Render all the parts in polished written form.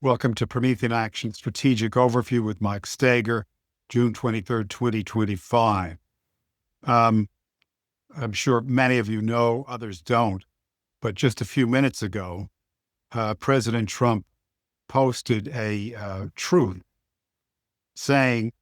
Welcome to Promethean Action Strategic Overview with Mike Stager, June 23rd, 2025. I'm sure many of you know, others don't, but just a few minutes ago, President Trump posted a truth saying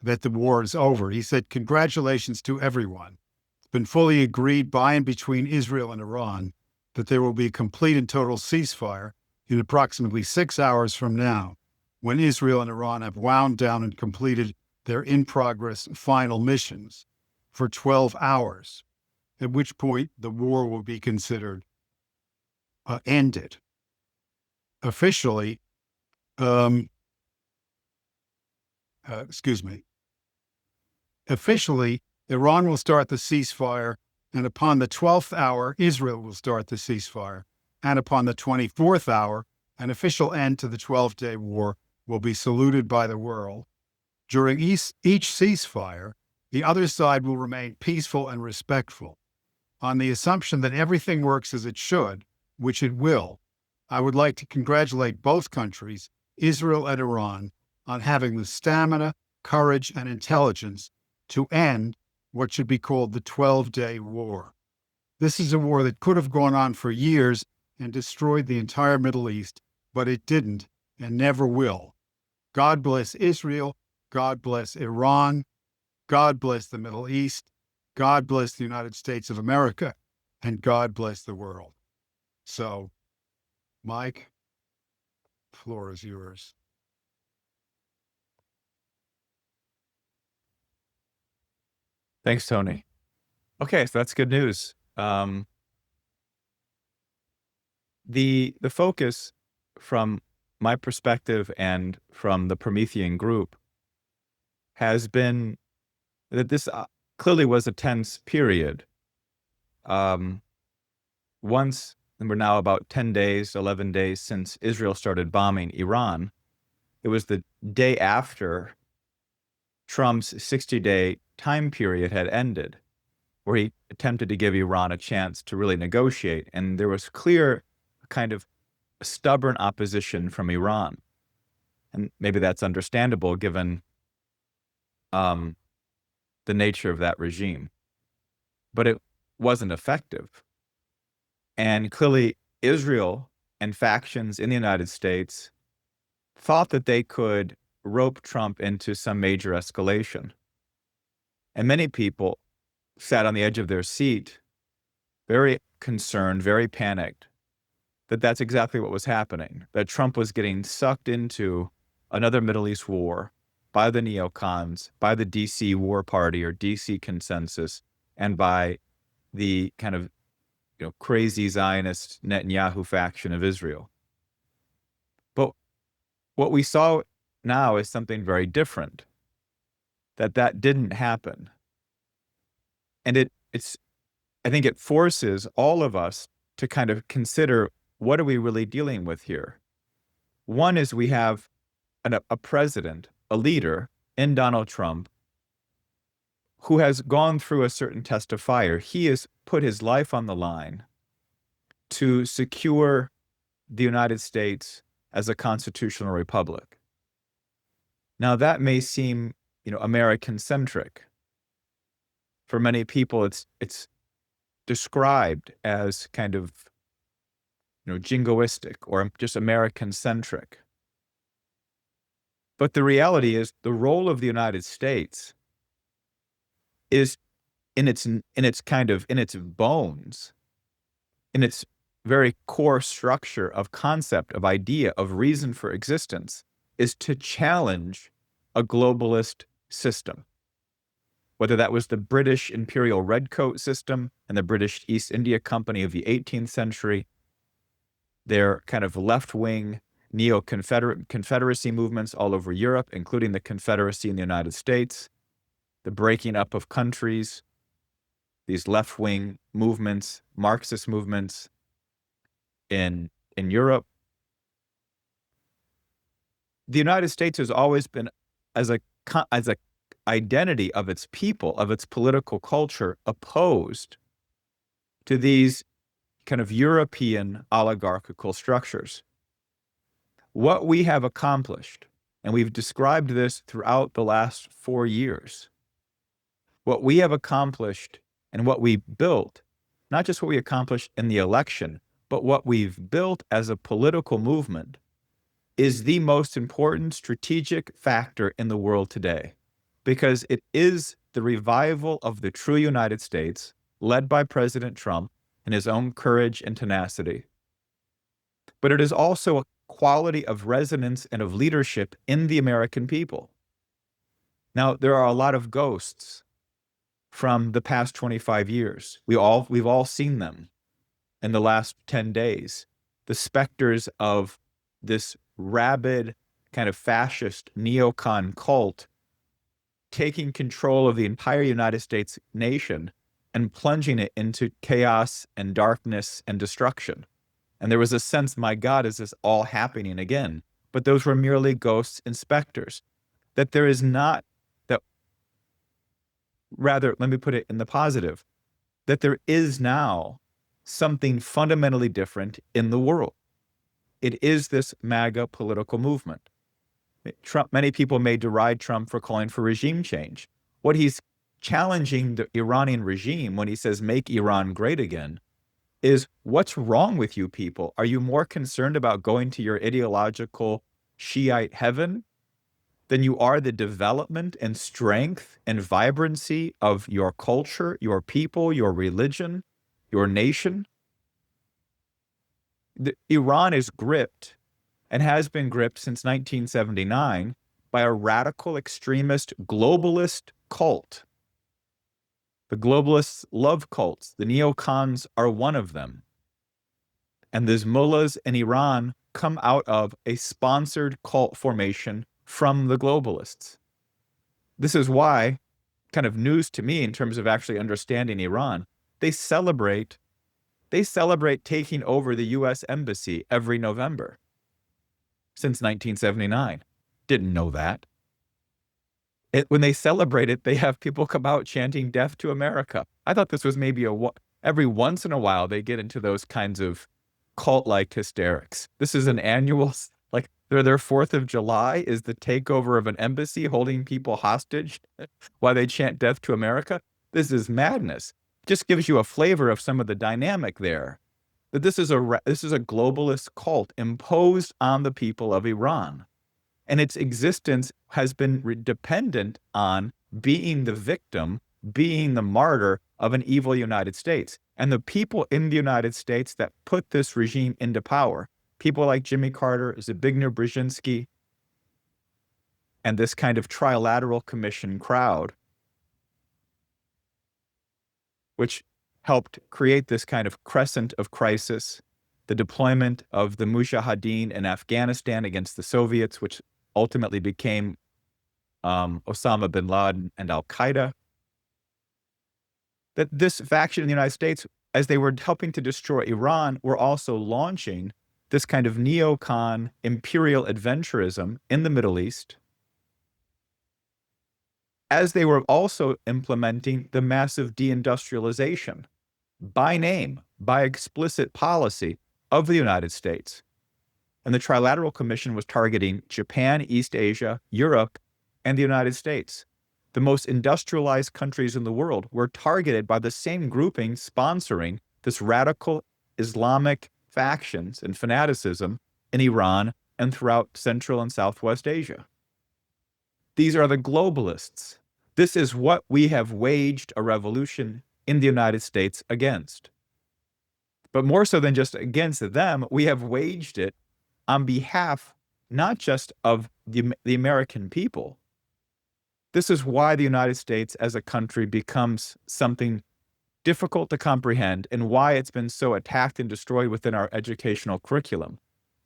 that the war is over. He said, "Congratulations to everyone. It's been fully agreed by and between Israel and Iran that there will be a complete and total ceasefire in approximately 6 hours from now, when Israel and Iran have wound down and completed their in-progress final missions for 12 hours, at which point the war will be considered ended." Officially, excuse me, officially, Iran will start the ceasefire, and upon the 12th hour, Israel will start the ceasefire. And upon the 24th hour, an official end to the 12-day war will be saluted by the world. During each ceasefire, the other side will remain peaceful and respectful. On the assumption that everything works as it should, which it will, I would like to congratulate both countries, Israel and Iran, on having the stamina, courage, and intelligence to end what should be called the 12-day war. This is a war that could have gone on for years and destroyed the entire Middle East, but it didn't and never will. God bless Israel. God bless Iran. God bless the Middle East. God bless the United States of America. And God bless the world. So, Mike, the floor is yours. Thanks, Tony. Okay, so that's good news. The focus from my perspective and from the Promethean group has been that this clearly was a tense period. Once, and we're now about 10 days, 11 days since Israel started bombing Iran, it was the day after Trump's 60-day time period had ended, where he attempted to give Iran a chance to really negotiate. And there was clear kind of stubborn opposition from Iran. And maybe that's understandable given the nature of that regime. But it wasn't effective. And clearly, Israel and factions in the United States thought that they could rope Trump into some major escalation. And many people sat on the edge of their seat, very concerned, very panicked, that that's exactly what was happening, that Trump was getting sucked into another Middle East war by the neocons, by the DC War Party or DC Consensus, and by the kind of crazy Zionist Netanyahu faction of Israel. But what we saw now is something very different, that didn't happen. And I think it forces all of us to kind of consider, what are we really dealing with here? One is we have a president, a leader in Donald Trump, who has gone through a certain test of fire. He has put his life on the line to secure the United States as a constitutional republic. Now, that may seem, American-centric. For many people, it's described as kind of, jingoistic or just American-centric. But the reality is, the role of the United States is in its bones, in its very core structure of concept, of idea, of reason for existence, is to challenge a globalist system. Whether that was the British imperial redcoat system and the British East India Company of the 18th century, their kind of left-wing neo-Confederacy movements all over Europe, including the Confederacy in the United States, the breaking up of countries, these left-wing movements, Marxist movements in Europe. The United States has always been, as a identity of its people, of its political culture, opposed to these kind of European oligarchical structures. What we have accomplished, and we've described this throughout the last 4 years, what we have accomplished and what we built, not just what we accomplished in the election, but what we've built as a political movement, is the most important strategic factor in the world today, because it is the revival of the true United States, led by President Trump and his own courage and tenacity. But it is also a quality of resonance and of leadership in the American people. Now, there are a lot of ghosts from the past 25 years. We've all seen them in the last 10 days. The specters of this rabid kind of fascist neocon cult taking control of the entire United States nation and plunging it into chaos and darkness and destruction. And there was a sense, my God, is this all happening again? But those were merely ghosts and specters. That there is not, that rather, let me put it in the positive, that there is now something fundamentally different in the world. It is this MAGA political movement. Trump, many people may deride Trump for calling for regime change. What he's challenging the Iranian regime when he says, make Iran great again, is what's wrong with you people? Are you more concerned about going to your ideological Shiite heaven than you are the development and strength and vibrancy of your culture, your people, your religion, your nation? Iran is gripped and has been gripped since 1979 by a radical extremist globalist cult. The globalists love cults. The neocons are one of them. And these mullahs in Iran come out of a sponsored cult formation from the globalists. This is why, kind of news to me in terms of actually understanding Iran, they celebrate taking over the US embassy every November since 1979. Didn't know that. When they celebrate it, they have people come out chanting death to America. I thought this was maybe every once in a while they get into those kinds of cult-like hysterics. This is an annual, like their 4th of July is the takeover of an embassy holding people hostage while they chant death to America. This is madness. Just gives you a flavor of some of the dynamic there. That this is a globalist cult imposed on the people of Iran. And its existence has been dependent on being the victim, being the martyr of an evil United States. And the people in the United States that put this regime into power, people like Jimmy Carter, Zbigniew Brzezinski, and this kind of trilateral commission crowd, which helped create this kind of crescent of crisis, the deployment of the Mujahideen in Afghanistan against the Soviets, which ultimately became Osama bin Laden and Al-Qaeda. That this faction in the United States, as they were helping to destroy Iran, were also launching this kind of neocon imperial adventurism in the Middle East, as they were also implementing the massive deindustrialization by name, by explicit policy of the United States. And the Trilateral Commission was targeting Japan, East Asia, Europe, and the United States. The most industrialized countries in the world were targeted by the same grouping sponsoring this radical Islamic factions and fanaticism in Iran and throughout Central and Southwest Asia. These are the globalists. This is what we have waged a revolution in the United States against. But more so than just against them, we have waged it on behalf not just of the American people. This is why the United States as a country becomes something difficult to comprehend, and why it's been so attacked and destroyed within our educational curriculum,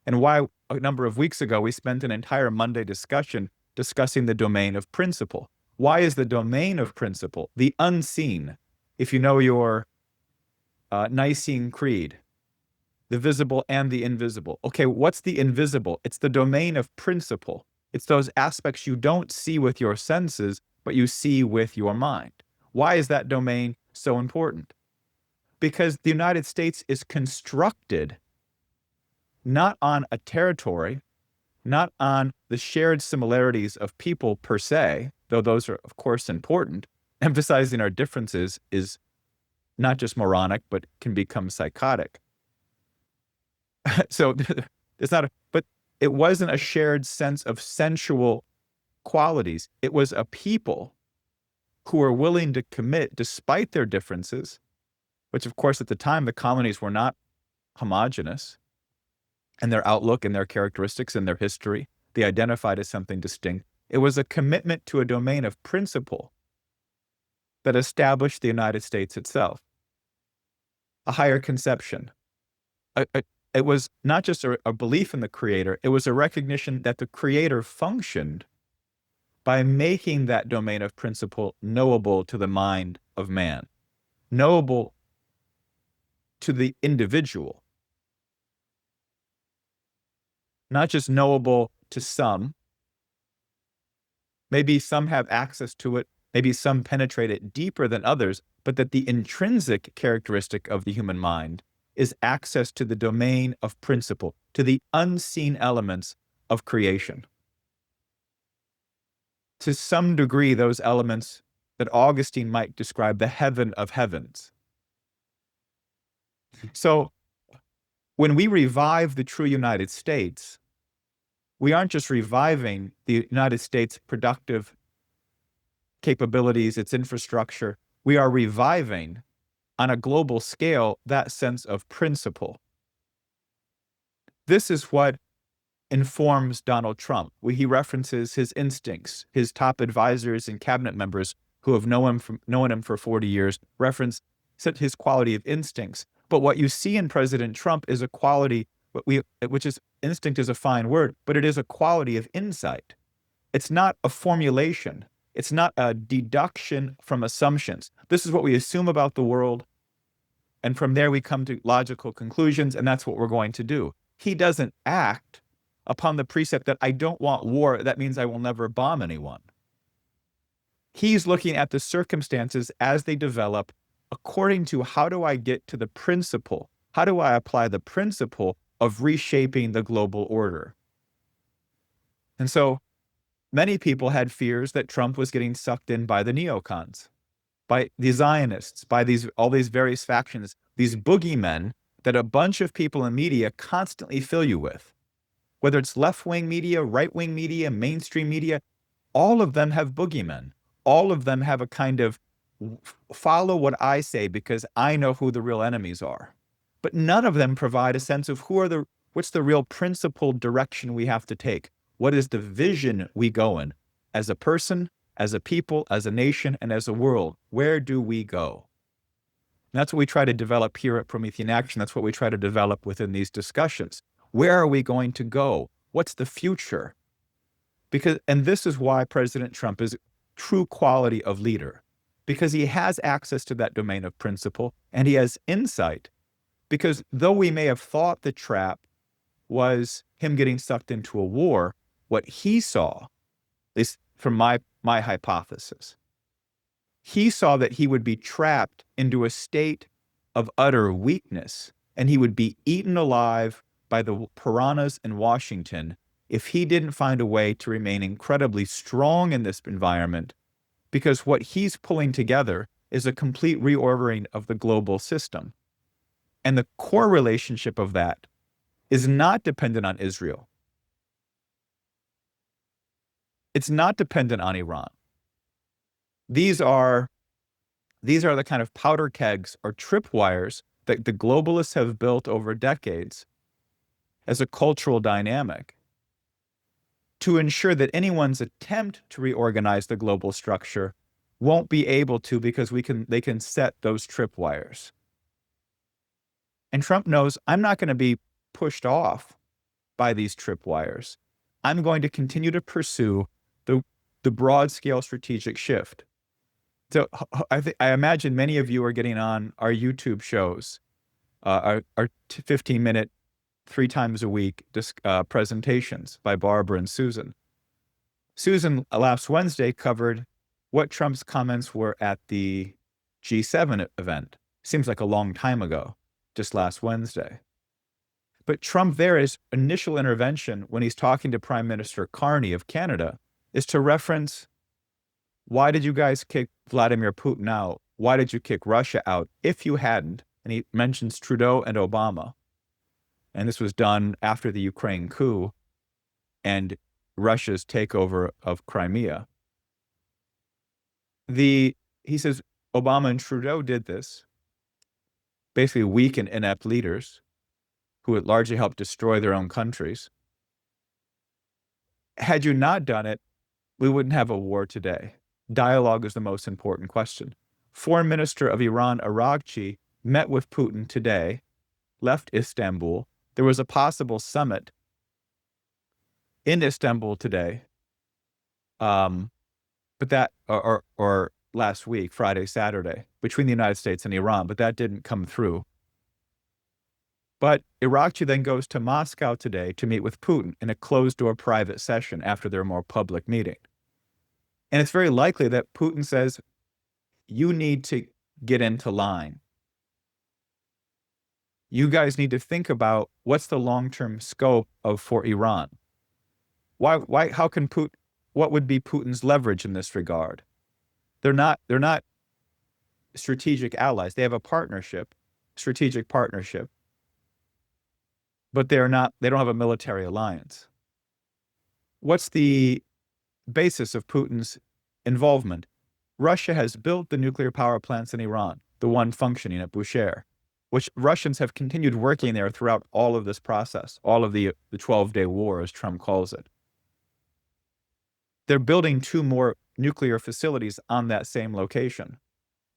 and why a number of weeks ago we spent an entire Monday discussion discussing the domain of principle. Why is the domain of principle, the unseen, if you know your Nicene Creed, the visible and the invisible? Okay, what's the invisible? It's the domain of principle. It's those aspects you don't see with your senses, but you see with your mind. Why is that domain so important? Because the United States is constructed not on a territory, not on the shared similarities of people per se, though those are, of course, important. Emphasizing our differences is not just moronic, but can become psychotic. So it's not, but it wasn't a shared sense of sensual qualities. It was a people who were willing to commit despite their differences, which, of course, at the time, the colonies were not homogenous, and their outlook and their characteristics and their history, they identified as something distinct. It was a commitment to a domain of principle that established the United States itself, a higher conception. It was not just a belief in the creator, it was a recognition that the creator functioned by making that domain of principle knowable to the mind of man, knowable to the individual, not just knowable to some. Maybe some have access to it, maybe some penetrate it deeper than others, but that the intrinsic characteristic of the human mind is access to the domain of principle, to the unseen elements of creation. To some degree, those elements that Augustine might describe the heaven of heavens. So when we revive the true United States, we aren't just reviving the United States' productive capabilities, its infrastructure. We are reviving, on a global scale, that sense of principle. This is what informs Donald Trump. He references his instincts. His top advisors and cabinet members who have known him for 40 years reference his quality of instincts. But what you see in President Trump is a quality, which is, instinct is a fine word, but it is a quality of insight. It's not a formulation. It's not a deduction from assumptions. This is what we assume about the world, and from there we come to logical conclusions, and that's what we're going to do. He doesn't act upon the precept that I don't want war, that means I will never bomb anyone. He's looking at the circumstances as they develop according to how do I get to the principle? How do I apply the principle of reshaping the global order? And so many people had fears that Trump was getting sucked in by the neocons, by the Zionists, by all these various factions, these boogeymen that a bunch of people in media constantly fill you with. Whether it's left-wing media, right-wing media, mainstream media, all of them have boogeymen. All of them have a kind of follow what I say because I know who the real enemies are. But none of them provide a sense of what's the real principled direction we have to take. What is the vision we go in as a person, as a people, as a nation, and as a world? Where do we go? And that's what we try to develop here at Promethean Action. That's what we try to develop within these discussions. Where are we going to go? What's the future? And this is why President Trump is true quality of leader, because he has access to that domain of principle and he has insight. Because though we may have thought the trap was him getting sucked into a war, what he saw, at least from my hypothesis, he saw that he would be trapped into a state of utter weakness and he would be eaten alive by the piranhas in Washington if he didn't find a way to remain incredibly strong in this environment, because what he's pulling together is a complete reordering of the global system. And the core relationship of that is not dependent on Israel. It's not dependent on Iran. These are the kind of powder kegs or tripwires that the globalists have built over decades as a cultural dynamic to ensure that anyone's attempt to reorganize the global structure won't be able to, because they can set those tripwires. And Trump knows, I'm not going to be pushed off by these tripwires. I'm going to continue to pursue the broad scale strategic shift. So I imagine many of you are getting on our YouTube shows, our 15-minute, 3 times a week presentations by Barbara and Susan. Susan last Wednesday covered what Trump's comments were at the G7 event. Seems like a long time ago, just last Wednesday. But Trump his initial intervention when he's talking to Prime Minister Carney of Canada is to reference, why did you guys kick Vladimir Putin out? Why did you kick Russia out if you hadn't? And he mentions Trudeau and Obama. And this was done after the Ukraine coup and Russia's takeover of Crimea. He says Obama and Trudeau did this, basically weak and inept leaders who had largely helped destroy their own countries. Had you not done it, we wouldn't have a war today. Dialogue is the most important question. Foreign Minister of Iran, Araghchi, met with Putin today, left Istanbul. There was a possible summit in Istanbul today, but that, or last week, Friday, Saturday, between the United States and Iran, but that didn't come through. But Araghchi then goes to Moscow today to meet with Putin in a closed-door private session after their more public meeting. And it's very likely that Putin says, you need to get into line. You guys need to think about what's the long-term scope for Iran. How can Putin, what would be Putin's leverage in this regard? They're not strategic allies. They have a strategic partnership, but they don't have a military alliance. What's the basis of Putin's involvement? Russia has built the nuclear power plants in Iran, the one functioning at Bushehr, which Russians have continued working there throughout all of this process, all of the 12-day war, as Trump calls it. They're building 2 more nuclear facilities on that same location.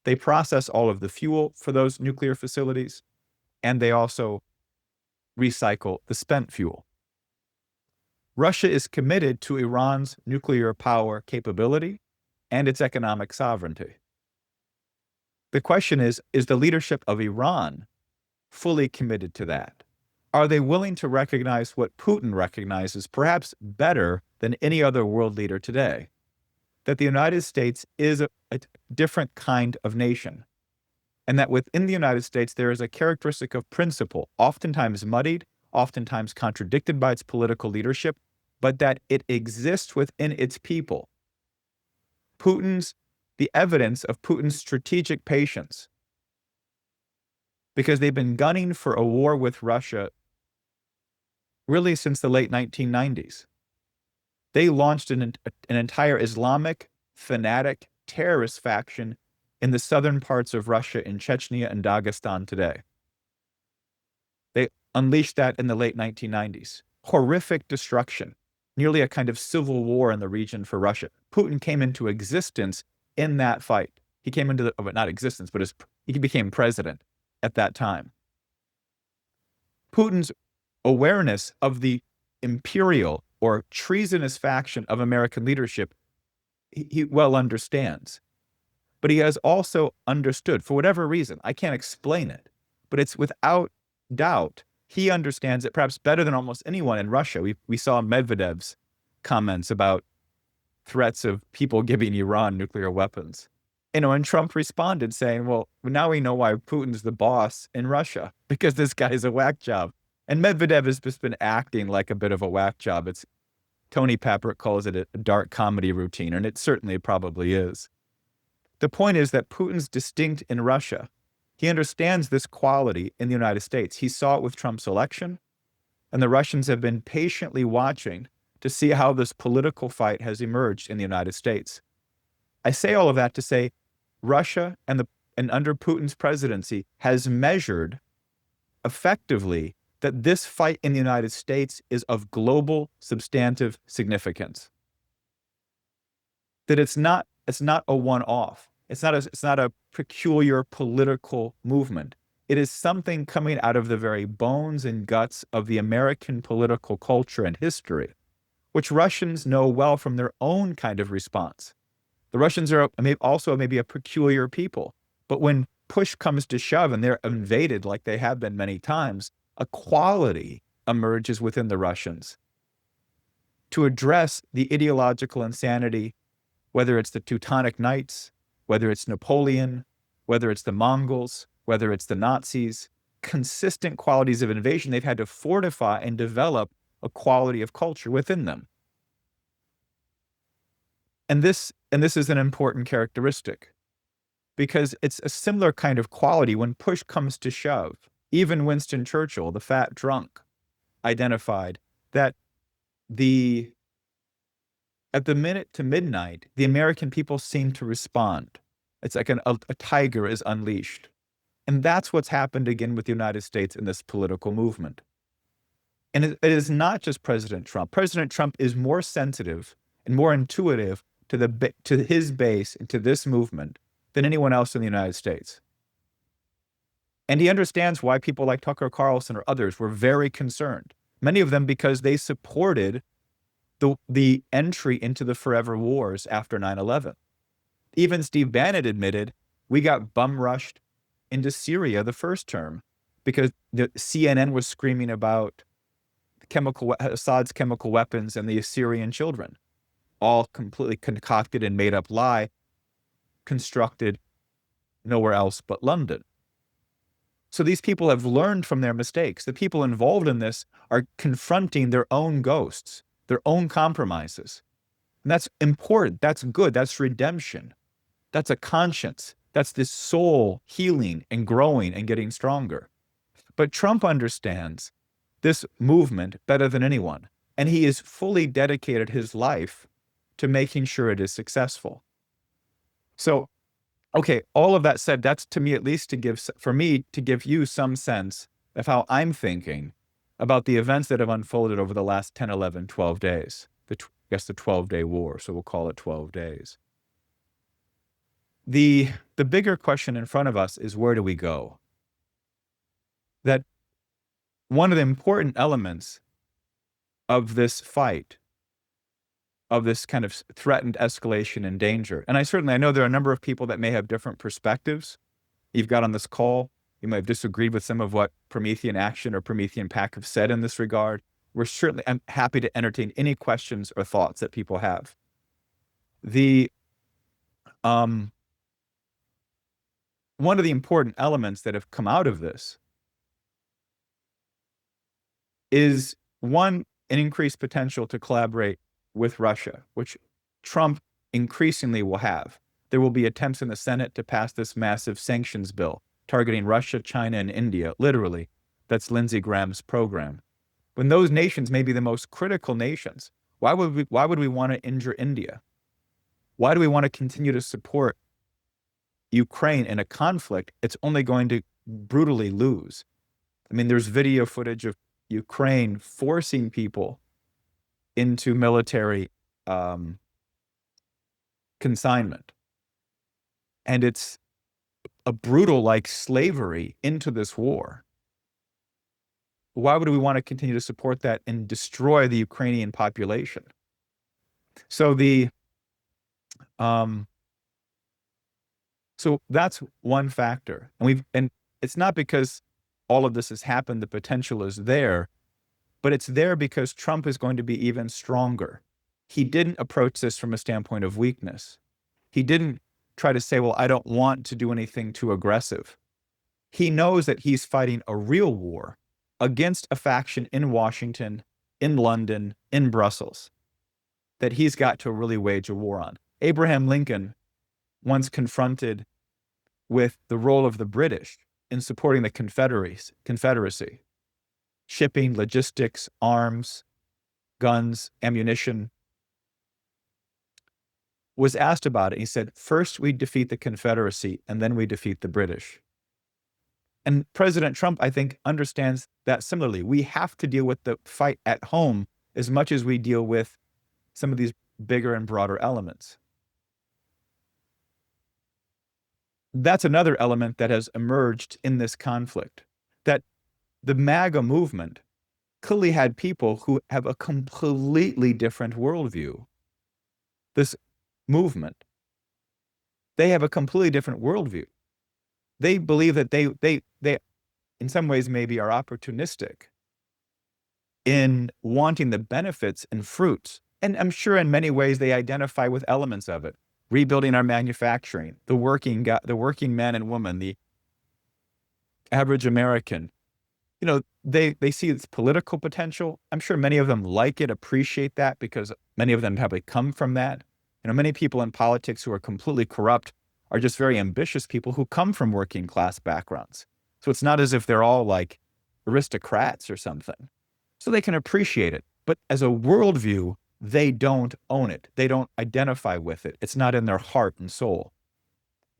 They process all of the fuel for those nuclear facilities, and they also recycle the spent fuel. Russia is committed to Iran's nuclear power capability and its economic sovereignty. The question is the leadership of Iran fully committed to that? Are they willing to recognize what Putin recognizes perhaps better than any other world leader today? That the United States is a different kind of nation, and that within the United States there is a characteristic of principle, oftentimes muddied, oftentimes contradicted by its political leadership, but that it exists within its people. The evidence of Putin's strategic patience, because they've been gunning for a war with Russia really since the late 1990s. They launched an entire Islamic, fanatic, terrorist faction in the southern parts of Russia, in Chechnya and Dagestan today. They unleashed that in the late 1990s. Horrific destruction, nearly a kind of civil war in the region for Russia. Putin came into existence in that fight. He came into not existence, but he became president at that time. Putin's awareness of the imperial or treasonous faction of American leadership, he well understands. But he has also understood, for whatever reason, I can't explain it, but it's without doubt, he understands it perhaps better than almost anyone in Russia. We saw Medvedev's comments about threats of people giving Iran nuclear weapons. And Trump responded saying, well, now we know why Putin's the boss in Russia, because this guy's a whack job. And Medvedev has just been acting like a bit of a whack job. Tony Papert calls it a dark comedy routine, and it certainly probably is. The point is that Putin's distinct in Russia. He understands this quality in the United States. He saw it with Trump's election, and the Russians have been patiently watching to see how this political fight has emerged in the United States. I say all of that to say Russia and under Putin's presidency has measured effectively that this fight in the United States is of global substantive significance. That it's not a one-off. It's not a peculiar political movement. It is something coming out of the very bones and guts of the American political culture and history, which Russians know well from their own kind of response. The Russians are also maybe a peculiar people, but when push comes to shove and they're invaded like they have been many times, a quality emerges within the Russians to address the ideological insanity, whether it's the Teutonic Knights, whether it's Napoleon, whether it's the Mongols, whether it's the Nazis, consistent qualities of invasion, they've had to fortify and develop a quality of culture within them. And this is an important characteristic, because it's a similar kind of quality when push comes to shove. Even Winston Churchill, the fat drunk, identified that at the minute to midnight, the American people seem to respond. It's like a tiger is unleashed. And that's what's happened again with the United States in this political movement. And it is not just President Trump. President Trump is more sensitive and more intuitive to his base and to this movement than anyone else in the United States. And he understands why people like Tucker Carlson or others were very concerned. Many of them because they supported the entry into the forever wars after 9/11. Even Steve Bannon admitted we got bum rushed into Syria the first term because the CNN was screaming about Assad's chemical weapons and the Assyrian children, all completely concocted and made up lie, constructed nowhere else but London. So these people have learned from their mistakes. The people involved in this are confronting their own ghosts, their own compromises. And that's important. That's good. That's redemption. That's a conscience. That's this soul healing and growing and getting stronger. But Trump understands this movement better than anyone. And he has fully dedicated his life to making sure it is successful. So, okay, all of that said, that's to me at least to give you some sense of how I'm thinking about the events that have unfolded over the last 10, 11, 12 days. I guess the 12-day war, so we'll call it 12 days. The bigger question in front of us is, where do we go? That one of the important elements of this fight, of this kind of threatened escalation and danger, and I know there are a number of people that may have different perspectives. You've got on this call, you might have disagreed with some of what Promethean Action or Promethean PAC have said in this regard. I'm happy to entertain any questions or thoughts that people have. One of the important elements that have come out of this is, one, an increased potential to collaborate with Russia, which Trump increasingly will have. There will be attempts in the Senate to pass this massive sanctions bill targeting Russia, China, and India, literally. That's Lindsey Graham's program. When those nations may be the most critical nations, why would we want to injure India? Why do we want to continue to support Ukraine in a conflict it's only going to brutally lose? I mean, there's video footage of Ukraine forcing people into military consignment. And it's a brutal, like slavery, into this war. Why would we want to continue to support that and destroy the Ukrainian population? So so that's one factor. And it's not because all of this has happened, the potential is there, but it's there because Trump is going to be even stronger. He didn't approach this from a standpoint of weakness. He didn't try to say, well, I don't want to do anything too aggressive. He knows that he's fighting a real war against a faction in Washington, in London, in Brussels, that he's got to really wage a war on. Abraham Lincoln, once confronted with the role of the British in supporting the Confederacy, shipping, logistics, arms, guns, ammunition, was asked about it. He said, first we defeat the Confederacy and then we defeat the British. And President Trump, I think, understands that similarly. We have to deal with the fight at home as much as we deal with some of these bigger and broader elements. That's another element that has emerged in this conflict, that the MAGA movement clearly had people who have a completely different worldview. This movement, they have a completely different worldview. They believe that they in some ways maybe are opportunistic in wanting the benefits and fruits. And I'm sure in many ways they identify with elements of it. Rebuilding our manufacturing, the working man and woman, the average American, they see its political potential. I'm sure many of them like it, appreciate that, because many of them probably come from that. Many people in politics who are completely corrupt are just very ambitious people who come from working class backgrounds. So it's not as if they're all like aristocrats or something. So they can appreciate it. But as a worldview, they don't own it. They don't identify with it. It's not in their heart and soul.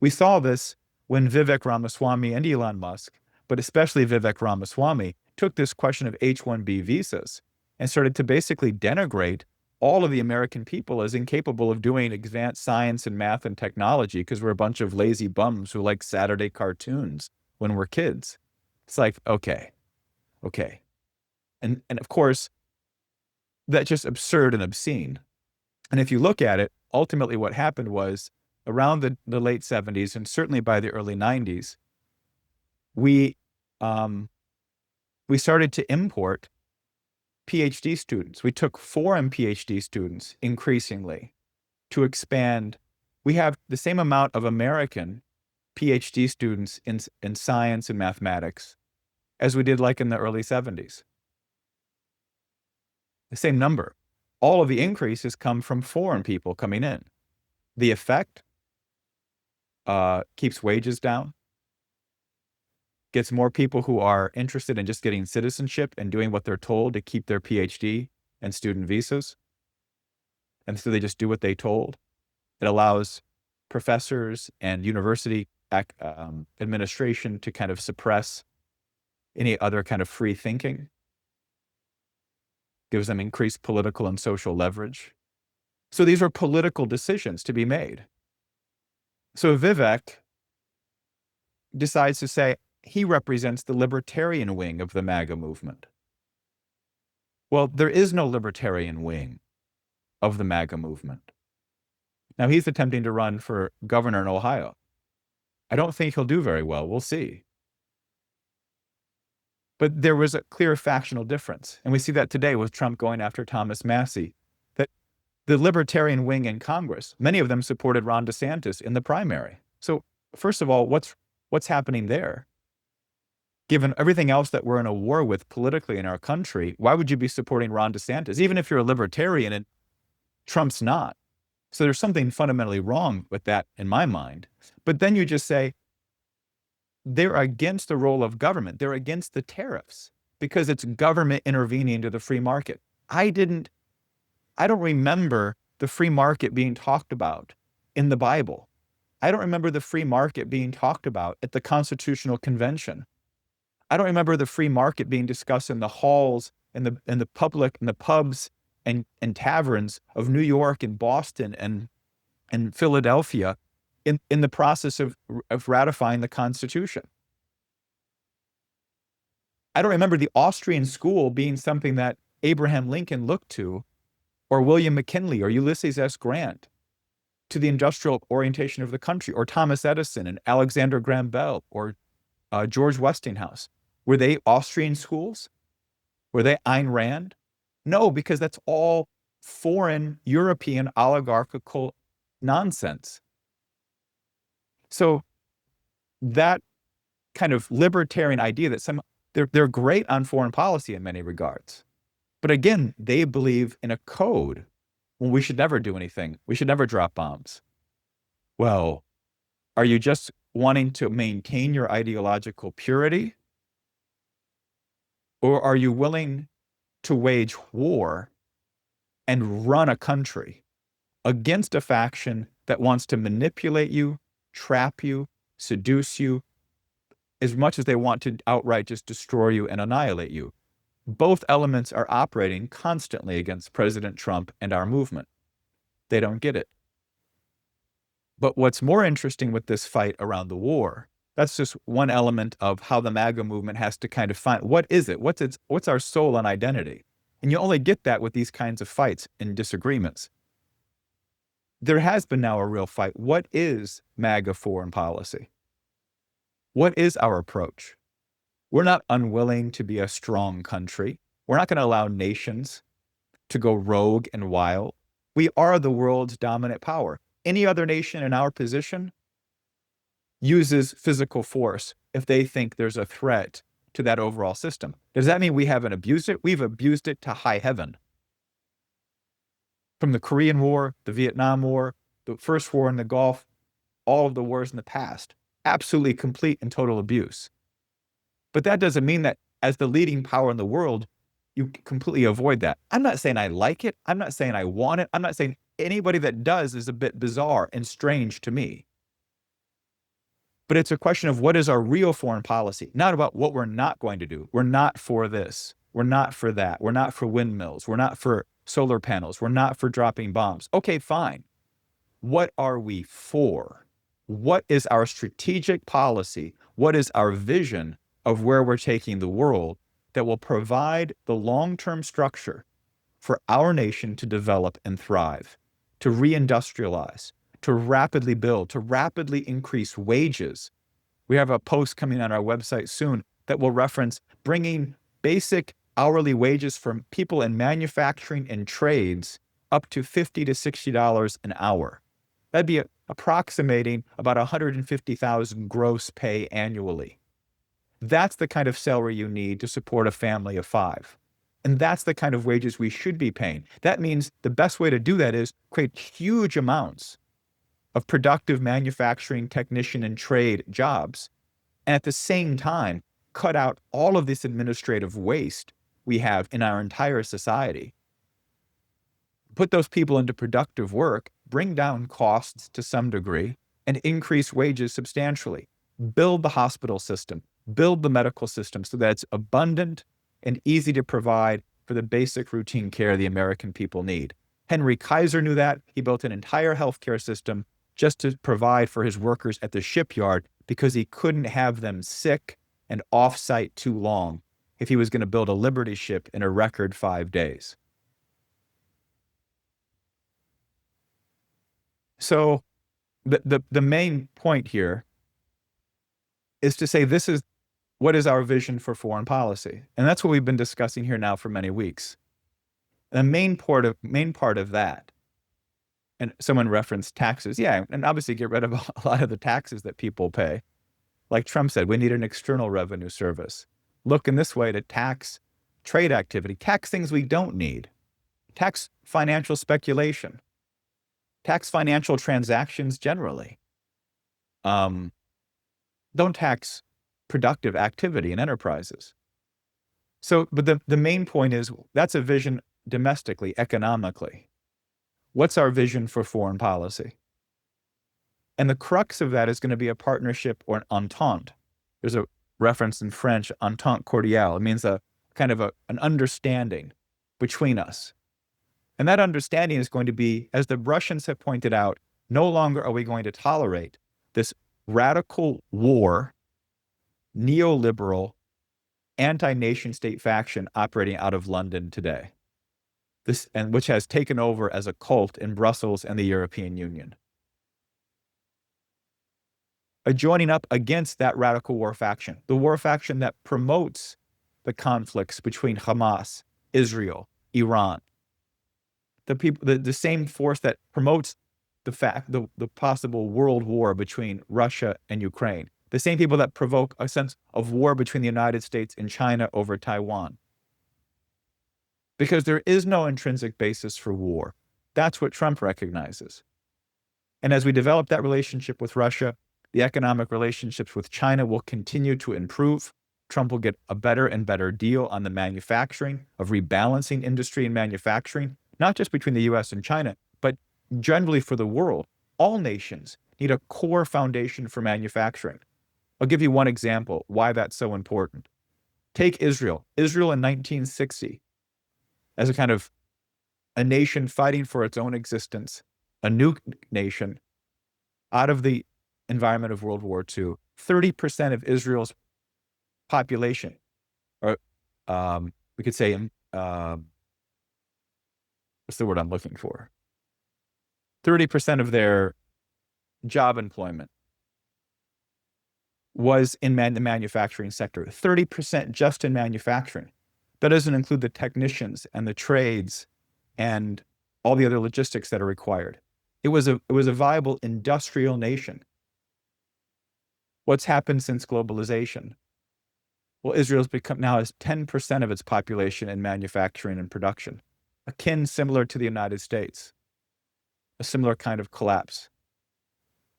We saw this when Vivek Ramaswamy and Elon Musk, but especially Vivek Ramaswamy, took this question of H-1B visas and started to basically denigrate all of the American people as incapable of doing advanced science and math and technology because we're a bunch of lazy bums who like Saturday cartoons when we're kids. It's like, okay. And of course, that's just absurd and obscene. And if you look at it, ultimately what happened was around the late 70s and certainly by the early 90s, we started to import PhD students. We took foreign PhD students increasingly to expand. We have the same amount of American PhD students in science and mathematics as we did like in the early 70s. The same number. All of the increases come from foreign people coming in. The effect keeps wages down, gets more people who are interested in just getting citizenship and doing what they're told to keep their PhD and student visas. And so they just do what they told. It allows professors and university administration to kind of suppress any other kind of free thinking. Gives them increased political and social leverage. So these are political decisions to be made. So Vivek decides to say he represents the libertarian wing of the MAGA movement. Well, there is no libertarian wing of the MAGA movement. Now he's attempting to run for governor in Ohio. I don't think he'll do very well. We'll see. But there was a clear factional difference. And we see that today with Trump going after Thomas Massie, that the libertarian wing in Congress, many of them supported Ron DeSantis in the primary. So first of all, what's happening there? Given everything else that we're in a war with politically in our country, why would you be supporting Ron DeSantis, even if you're a libertarian and Trump's not? So there's something fundamentally wrong with that in my mind. But then you just say, they're against the role of government. They're against the tariffs because it's government intervening into the free market. I don't remember the free market being talked about in the Bible. I don't remember the free market being talked about at the Constitutional Convention. I don't remember the free market being discussed in the halls and the public and the pubs and taverns of New York and Boston and Philadelphia in the process of ratifying the Constitution. I don't remember the Austrian school being something that Abraham Lincoln looked to, or William McKinley, or Ulysses S. Grant, to the industrial orientation of the country, or Thomas Edison and Alexander Graham Bell, or George Westinghouse. Were they Austrian schools? Were they Ayn Rand? No, because that's all foreign European oligarchical nonsense. So that kind of libertarian idea that they're great on foreign policy in many regards. But again, they believe in a code when we should never do anything. We should never drop bombs. Well, are you just wanting to maintain your ideological purity? Or are you willing to wage war and run a country against a faction that wants to manipulate you, trap you, seduce you, as much as they want to outright just destroy you and annihilate you? Both elements are operating constantly against President Trump and our movement. They don't get it. But what's more interesting with this fight around the war, that's just one element of how the MAGA movement has to kind of find, what is it? What's our soul and identity? And you only get that with these kinds of fights and disagreements. There has been now a real fight. What is MAGA foreign policy? What is our approach? We're not unwilling to be a strong country. We're not going to allow nations to go rogue and wild. We are the world's dominant power. Any other nation in our position uses physical force if they think there's a threat to that overall system. Does that mean we haven't abused it? We've abused it to high heaven. From the Korean War, the Vietnam War, the first war in the Gulf, all of the wars in the past, absolutely complete and total abuse. But that doesn't mean that as the leading power in the world, you completely avoid that. I'm not saying I like it. I'm not saying I want it. I'm not saying anybody that does is a bit bizarre and strange to me. But it's a question of what is our real foreign policy, not about what we're not going to do. We're not for this. We're not for that. We're not for windmills. We're not for solar panels. We're not for dropping bombs. Okay, fine. What are we for? What is our strategic policy? What is our vision of where we're taking the world that will provide the long-term structure for our nation to develop and thrive, to reindustrialize, to rapidly build, to rapidly increase wages? We have a post coming on our website soon that will reference bringing basic hourly wages from people in manufacturing and trades up to $50 to $60 an hour. That'd be approximating about $150,000 gross pay annually. That's the kind of salary you need to support a family of 5. And that's the kind of wages we should be paying. That means the best way to do that is create huge amounts of productive manufacturing, technician, and trade jobs. And at the same time, cut out all of this administrative waste we have in our entire society. Put those people into productive work, bring down costs to some degree, and increase wages substantially. Build the hospital system, build the medical system so that it's abundant and easy to provide for the basic routine care the American people need. Henry Kaiser knew that. He built an entire healthcare system just to provide for his workers at the shipyard because he couldn't have them sick and off-site too long if he was going to build a Liberty ship in a record 5 days. So the main point here is to say this is what is our vision for foreign policy. And that's what we've been discussing here now for many weeks. The main part of that, and someone referenced taxes. Yeah, and obviously get rid of a lot of the taxes that people pay. Like Trump said, we need an external revenue service. Look in this way to tax trade activity, tax things we don't need, tax financial speculation, tax financial transactions generally. Don't tax productive activity and enterprises. So, but the main point is that's a vision domestically, economically. What's our vision for foreign policy? And the crux of that is going to be a partnership or an entente. There's a reference in French, entente cordiale. It means a kind of an understanding between us. And that understanding is going to be, as the Russians have pointed out, no longer are we going to tolerate this radical war, neoliberal, anti-nation state faction operating out of London today. And which has taken over as a cult in Brussels and the European Union. A joining up against that radical war faction, the war faction that promotes the conflicts between Hamas, Israel, Iran, the same force that promotes the possible world war between Russia and Ukraine, the same people that provoke a sense of war between the United States and China over Taiwan. Because there is no intrinsic basis for war. That's what Trump recognizes. And as we develop that relationship with Russia, the economic relationships with China will continue to improve. Trump will get a better and better deal on the manufacturing, of rebalancing industry and manufacturing, not just between the US and China, but generally for the world. All nations need a core foundation for manufacturing. I'll give you one example why that's so important. Take Israel. Israel in 1960, as a kind of a nation fighting for its own existence, a new nation, out of the environment of World War II, 30% of Israel's population, or we could say, what's the word I'm looking for? 30% of their job employment was in the manufacturing sector, 30% just in manufacturing. That doesn't include the technicians and the trades and all the other logistics that are required. It was a viable industrial nation. What's happened since globalization? Well, Israel's now has 10% of its population in manufacturing and production, similar to the United States, a similar kind of collapse.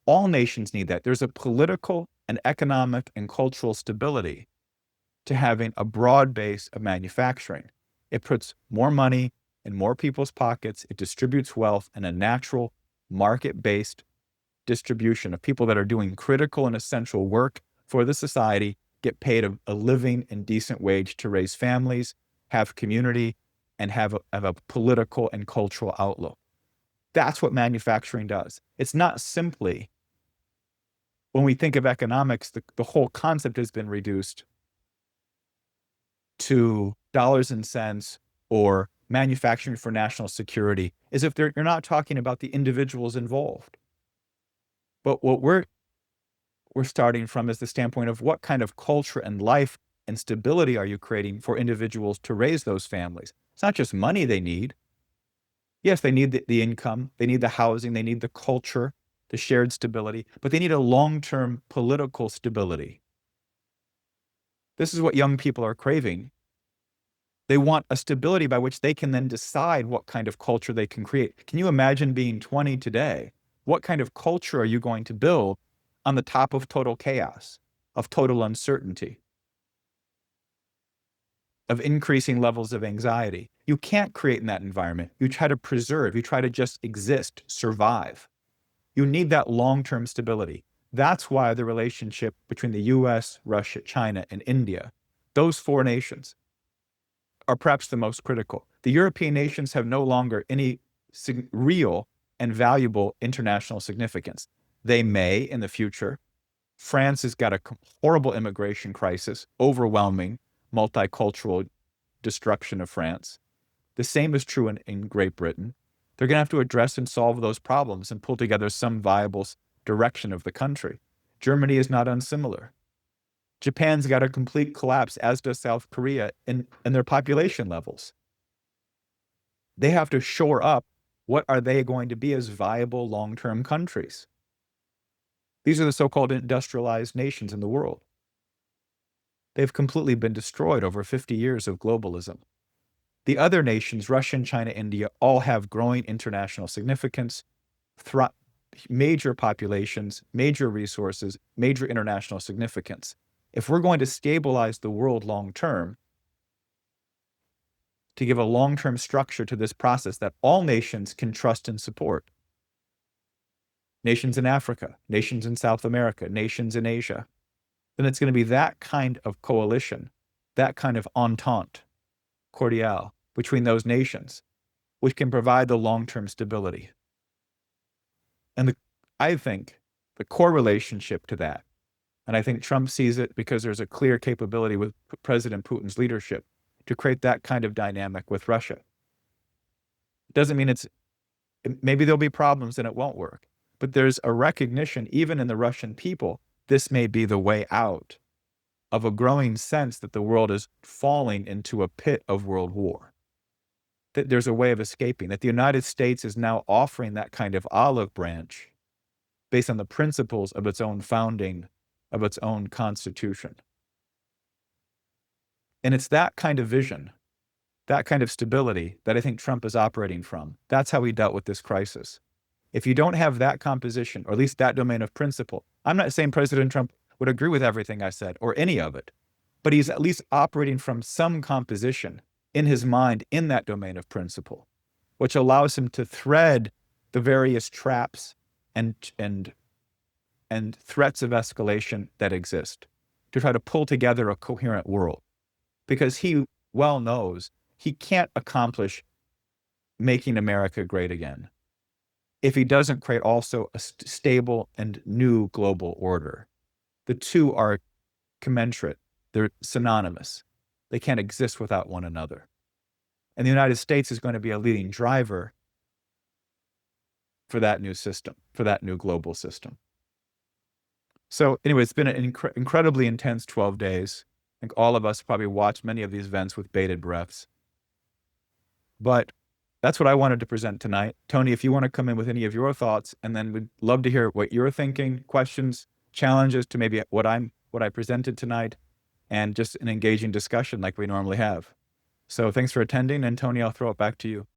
All nations need that. There's a political and economic and cultural stability to having a broad base of manufacturing. It puts more money in more people's pockets. It distributes wealth in a natural, market-based distribution of people that are doing critical and essential work for the society, get paid a living and decent wage to raise families, have community, and have a political and cultural outlook. That's what manufacturing does. It's not simply, when we think of economics, the whole concept has been reduced to dollars and cents or manufacturing for national security, as if you're not talking about the individuals involved. But what we're starting from is the standpoint of what kind of culture and life and stability are you creating for individuals to raise those families? It's not just money they need. Yes, they need the income, they need the housing, they need the culture, the shared stability, but they need a long-term political stability. This is what young people are craving. They want a stability by which they can then decide what kind of culture they can create. Can you imagine being 20 today? What kind of culture are you going to build on the top of total chaos, of total uncertainty, of increasing levels of anxiety? You can't create in that environment. You try to preserve, you try to just exist, survive. You need that long-term stability. That's why the relationship between the US, Russia, China, and India, those four nations, are perhaps the most critical. The European nations have no longer any real and valuable international significance. They may in the future. France has got a horrible immigration crisis, overwhelming multicultural destruction of France. The same is true in Great Britain. They're going to have to address and solve those problems and pull together some viable direction of the country. Germany is not unsimilar. Japan's got a complete collapse, as does South Korea, in their population levels. They have to shore up what are they going to be as viable long-term countries. These are the so-called industrialized nations in the world. They've completely been destroyed over 50 years of globalism. The other nations, Russia, China, India, all have growing international significance, major populations, major resources, major international significance. If we're going to stabilize the world long-term, to give a long-term structure to this process that all nations can trust and support, nations in Africa, nations in South America, nations in Asia, then it's going to be that kind of coalition, that kind of entente cordiale between those nations, which can provide the long-term stability. And I think the core relationship to that, and I think Trump sees it because there's a clear capability with President Putin's leadership to create that kind of dynamic with Russia. It doesn't mean maybe there'll be problems and it won't work, but there's a recognition, even in the Russian people, this may be the way out of a growing sense that the world is falling into a pit of world war, that there's a way of escaping, that the United States is now offering that kind of olive branch based on the principles of its own founding, of its own constitution. And it's that kind of vision, that kind of stability that I think Trump is operating from. That's how he dealt with this crisis. If you don't have that composition, or at least that domain of principle, I'm not saying President Trump would agree with everything I said or any of it, but he's at least operating from some composition in his mind in that domain of principle, which allows him to thread the various traps and threats of escalation that exist, to try to pull together a coherent world. Because he well knows he can't accomplish making America great again if he doesn't create also a stable and new global order. The two are commensurate. They're synonymous. They can't exist without one another. And the United States is going to be a leading driver for that new system, for that new global system. So anyway, it's been an incredibly intense 12 days. I think all of us probably watched many of these events with bated breaths. But that's what I wanted to present tonight. Tony, if you want to come in with any of your thoughts, and then we'd love to hear what you're thinking, questions, challenges to maybe what I presented tonight, and just an engaging discussion like we normally have. So thanks for attending, and Tony, I'll throw it back to you.